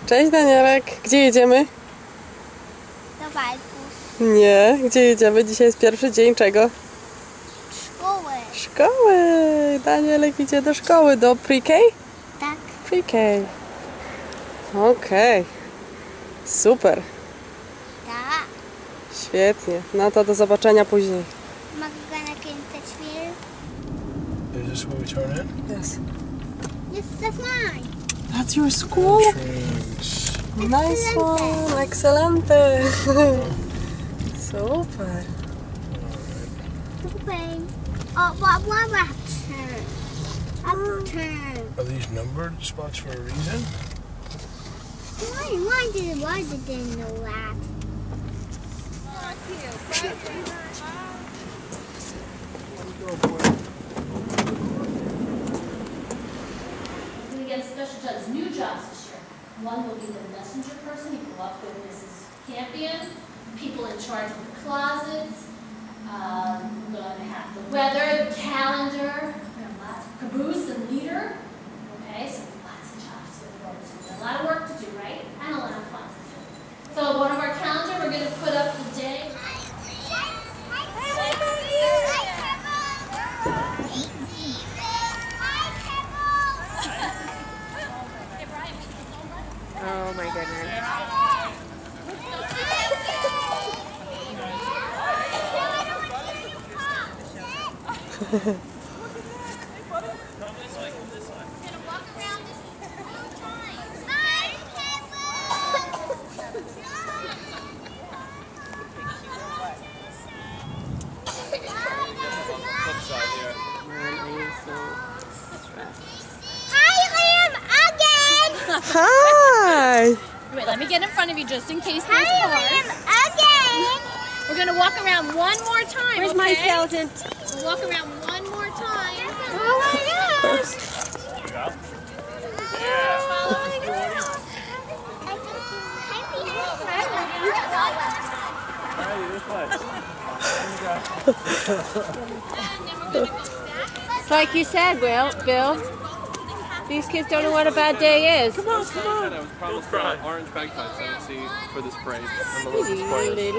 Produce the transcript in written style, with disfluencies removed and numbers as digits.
Cześć Danielek, gdzie jedziemy? Do bajku. Nie, gdzie jedziemy? Dzisiaj jest pierwszy dzień czego? Szkoły. Szkoły! Danielek idzie do szkoły, do pre-K? Tak. Pre-K. Okej. Super. Tak. Świetnie. No to do zobaczenia później. Mogę nakręcać film? Is this where we turn in? Yes. Yes, that's mine. That's your school? Trains. Nice one. Excelente. Super. Open. Oh, what left turn? Upturn. Are these numbered spots for a reason? Why did they know that? We get special jobs, new jobs this year. One will be the messenger person, you go up with Mrs. Campion, people in charge of the closets, we're going to have the weather, the calendar, we have lots of caboose and leader. Okay, so lots of jobs to look forward to. A lot of work to do, right? And a lot of fun to do. So one of our calendar, we're going to put up the day. Oh my goodness. Hi! Wait, let me get in front of you just in case there's Hi, cars. Liam, again. We're going to walk around one more time, Where's okay? my skeleton? We'll walk around one more time. Oh my gosh. It's like you said, Bill. These kids don't know what a bad day is. I was promised orange bagpipes I would see for this parade. I'm a little disappointed.